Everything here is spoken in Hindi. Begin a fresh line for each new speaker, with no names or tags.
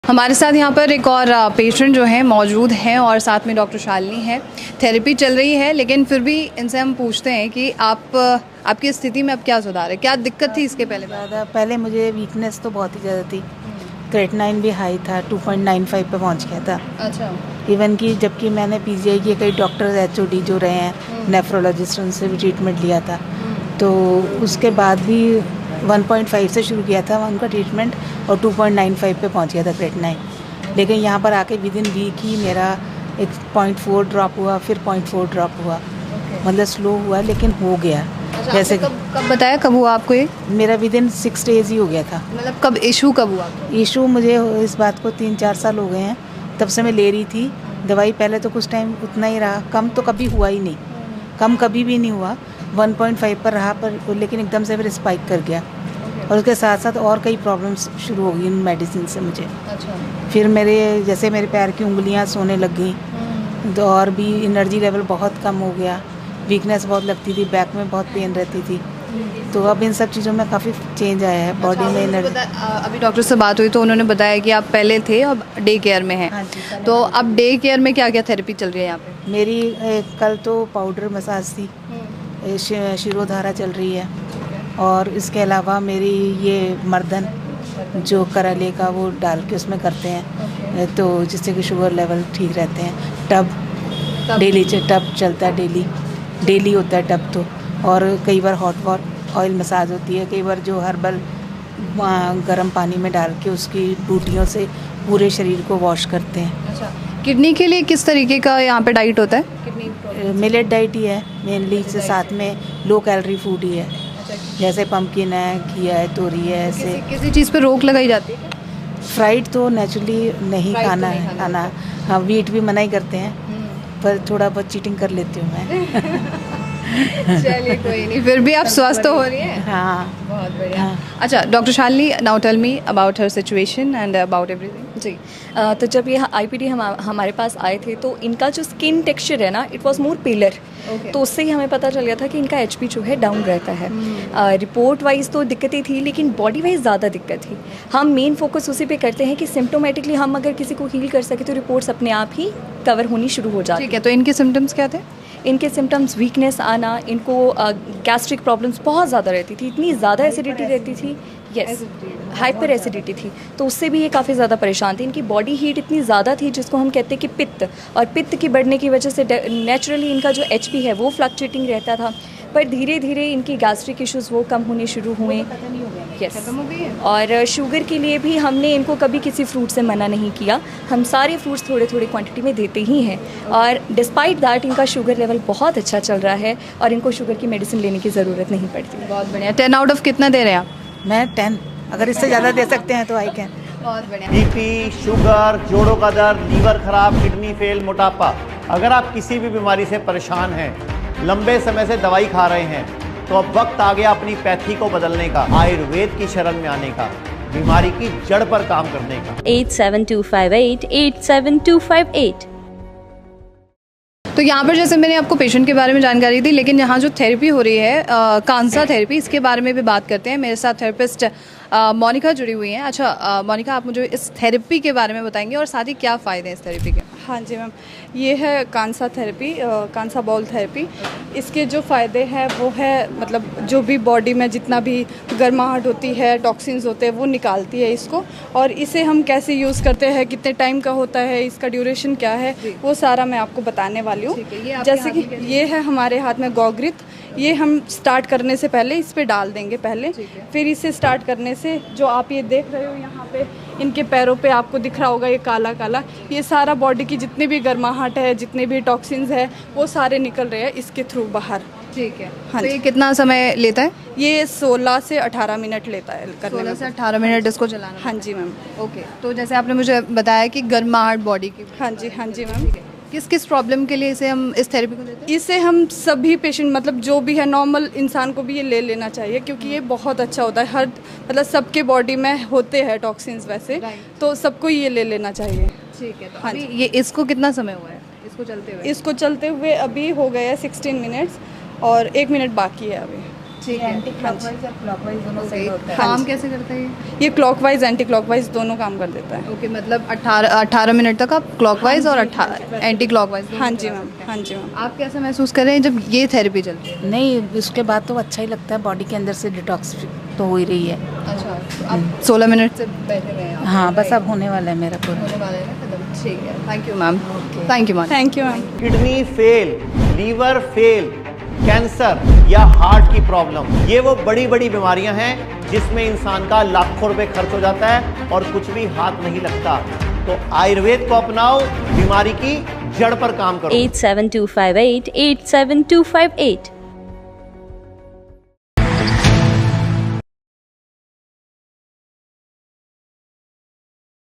हमारे साथ यहाँ पर एक और पेशेंट जो है मौजूद हैं और साथ में डॉक्टर शालिनी है। थेरेपी चल रही है, लेकिन फिर भी इनसे हम पूछते हैं कि आपकी स्थिति में अब क्या सुधार है, क्या दिक्कत थी इसके पहले?
पहले मुझे वीकनेस तो बहुत ही ज़्यादा थी। क्रेटिनाइन भी हाई था, 2.95 पे पहुंच गया था।
अच्छा।
इवन कि जबकि मैंने पीजीआई के कई डॉक्टर HOD जो रहे हैं, नेफ्रोलॉजिस्ट, उनसे भी ट्रीटमेंट लिया था, तो उसके बाद भी 1.5 से शुरू किया था उनका ट्रीटमेंट और 2.95 पे पहुंच गया था क्रेटिनाइन। लेकिन यहाँ पर आके विद इन वीक ही मेरा एक 0.4 ड्रॉप हुआ, फिर 0.4 ड्रॉप हुआ। मतलब स्लो हुआ लेकिन हो गया।
अच्छा,
जैसे
कब बताया, कब हुआ आपको ये?
मेरा विद इन 6 डेज ही हो गया था।
मतलब कब इशू कब हुआ?
इशू मुझे इस बात को 3-4 साल हो गए हैं, तब से मैं ले रही थी दवाई। पहले तो कुछ टाइम उतना ही रहा, कम तो कभी हुआ ही नहीं, कम कभी भी नहीं हुआ। 1.5 पर रहा, पर लेकिन एकदम से फिर स्पाइक कर गया। और उसके साथ साथ और कई प्रॉब्लम्स शुरू हो गई इन मेडिसिन से मुझे।
अच्छा।
फिर जैसे मेरे पैर की उंगलियां सोने लग गई, तो और भी एनर्जी लेवल बहुत कम हो गया, वीकनेस बहुत लगती थी, बैक में बहुत पेन रहती थी। तो अब इन सब चीज़ों में काफ़ी चेंज आया है बॉडी में एनर्जी।
अभी डॉक्टर से बात हुई तो उन्होंने बताया कि आप पहले थे अब डे केयर में हैं।
हाँ जी।
तो अब डे केयर में क्या क्या थेरेपी चल रही है यहाँ पे?
मेरी कल तो पाउडर मसाज थी, शिरोधारा चल रही है, और इसके अलावा मेरी ये मर्दन जो कराले का वो डाल के उसमें करते हैं, तो जिससे कि शुगर लेवल ठीक रहते हैं। टब डेली टब चलता है, डेली होता है टब तो। और कई बार हॉट ऑयल मसाज होती है, कई बार जो हर्बल गर्म पानी में डाल के उसकी बूटियों से पूरे शरीर को वॉश करते हैं।
अच्छा, किडनी के लिए किस तरीके का यहाँ पे डाइट होता है?
मिलेट डाइट ही है मेनली, से साथ में लो कैलोरी फूड ही है, जैसे पंपकिन है, घिया है, तोरी है। ऐसे
किसी चीज़ पे रोक लगाई जाती है?
फ्राइड तो नेचुरली नहीं खाना। हाँ, वीट भी मना ही करते हैं, पर थोड़ा बहुत चीटिंग कर लेती हूँ मैं।
चलिए कोई नहीं, फिर भी आप स्वस्थ हो रही हैं।
हाँ,
बहुत बढ़िया।
हाँ।
अच्छा doctor Shalini, now tell me about her situation and about everything.
जी, तो जब ये IPD हमारे पास आए थे तो इनका जो स्किन टेक्सचर है ना, इट वाज मोर पेलर। तो उससे ही हमें पता चल गया था कि इनका HP जो है डाउन रहता है। रिपोर्ट वाइज तो दिक्कतें थी, लेकिन बॉडी वाइज ज़्यादा दिक्कत थी। हम मेन फोकस उसी पे करते हैं कि सिम्टोमेटिकली हम अगर किसी को हील कर सके तो रिपोर्ट्स अपने आप ही कवर होनी शुरू हो जाती है।
ठीक है, तो इनके सिम्टम्स क्या थे?
इनके सिम्टम्स वीकनेस आना, इनको गैस्ट्रिक प्रॉब्लम्स बहुत ज़्यादा रहती थी, इतनी ज़्यादा एसिडिटी रहती थी, यस, हाइपर एसिडिटी थी, तो उससे भी ये काफ़ी ज़्यादा परेशान थे। इनकी बॉडी हीट इतनी ज़्यादा थी, जिसको हम कहते हैं कि पित्त, और पित्त की बढ़ने की वजह से नेचुरली इनका जो HP है वो फ्लक्चुएटिंग रहता था। पर धीरे धीरे इनकी गैस्ट्रिक इश्यूज़ वो कम होने शुरू हुए, यस। और शुगर के लिए भी हमने इनको कभी किसी फ्रूट से मना नहीं किया, हम सारे फ्रूट्स थोड़े थोड़े क्वांटिटी में देते ही हैं। और डिस्पाइट दैट इनका शुगर लेवल बहुत अच्छा चल रहा है और इनको शुगर की मेडिसिन लेने की ज़रूरत नहीं पड़ती।
बहुत बढ़िया। 10 आउट ऑफ कितना दे रहे हैं आप?
मैं 10, अगर इससे ज़्यादा दे सकते हैं तो आई कैन।
बहुत बढ़िया।
BP, शुगर, जोड़ों का दर्द, लीवर खराब, किडनी फेल, मोटापा, अगर आप किसी भी बीमारी से परेशान हैं, लंबे समय से दवाई खा रहे हैं, तो अब वक्त आ गया अपनी पैथी को बदलने का, आयुर्वेद की शरण में आने का, बीमारी की जड़ पर काम करने का।
8725887258।
तो यहाँ पर जैसे मैंने आपको पेशेंट के बारे में जानकारी दी, लेकिन यहाँ जो थेरेपी हो रही है कांसा थेरेपी, इसके बारे में भी बात करते हैं। मेरे साथ थेरेपिस्ट मोनिका जुड़ी हुई हैं। अच्छा मोनिका, आप मुझे इस थेरेपी के बारे में बताएंगे और साथ ही क्या फ़ायदे हैं इस थेरेपी के?
हाँ जी मैम, ये है कांसा थेरेपी, कांसा बॉल थेरेपी। इसके जो फ़ायदे हैं वो है, मतलब जो भी बॉडी में जितना भी गर्माहट होती है, टॉक्सिन्स होते हैं, वो निकालती है इसको। और इसे हम कैसे यूज़ करते हैं, कितने टाइम का होता है, इसका ड्यूरेशन क्या है, वो सारा मैं आपको बताने वाली हूँ। जैसे कि ये है हमारे हाथ में गॉग्रिथ, ये हम स्टार्ट करने से पहले इस पे डाल देंगे पहले, फिर इसे स्टार्ट करने से जो आप ये देख रहे हो यहाँ पे इनके पैरों पे आपको दिख रहा होगा ये काला काला, ये सारा बॉडी की जितनी भी गर्माहट है, जितने भी टॉक्सिन्स है, वो सारे निकल रहे हैं इसके थ्रू बाहर।
ठीक है।
हाँ
तो
जी।
ये कितना समय लेता है?
ये 16 से 18 मिनट लेता है करने
16
में।
से 18 मिनट इसको चलाना?
हाँ जी मैम।
ओके, तो जैसे आपने मुझे बताया कि गर्माहट बॉडी की।
हाँ जी मैम।
किस किस प्रॉब्लम के लिए इसे हम इस थेरेपी को देते हैं?
इसे हम सभी पेशेंट, मतलब जो भी है नॉर्मल इंसान को भी ये ले लेना चाहिए, क्योंकि ये बहुत अच्छा होता है। हर मतलब सबके बॉडी में होते हैं टॉक्सिन्स वैसे, तो सबको ये ले लेना चाहिए।
ठीक है। तो
हाँ
अभी
जी।
ये इसको कितना समय हुआ है इसको चलते हुए?
इसको चलते हुए अभी हो गए 16 मिनट्स और 1 मिनट बाकी है अभी।
ठीक है।
एंटी क्लॉकवाइज और क्लॉकवाइज दोनों सही होता है।
काम कैसे करता है
ये क्लॉकवाइज एंटी क्लॉकवाइज दोनों काम कर देता है।
ओके, मतलब 18 मिनट तक आप क्लॉकवाइज और एंटी क्लॉकवाइज।
हाँ जी मैम, हाँ जी मैम।
आप कैसा महसूस कर रहे हैं जब ये थेरेपी चलती है?
नहीं, उसके बाद तो अच्छा ही लगता है, बॉडी के अंदर से डिटॉक्स तो हो ही रही है।
अच्छा, आप 16 मिनट से बैठे हुए हैं?
हाँ, बस अब होने वाला है मेरा पूरा।
होने वाला है ना खत्म। ठीक है, thank you ma'am. Thank you ma'am.
Thank you ma'am.
Kidney fail, liver fail, cancer या हार्ट की प्रॉब्लम, ये वो बड़ी बड़ी बीमारियां हैं जिसमें इंसान का लाखों रुपए खर्च हो जाता है और कुछ भी हाथ नहीं लगता। तो आयुर्वेद को अपनाओ, बीमारी की जड़ पर काम करो।
87258 87258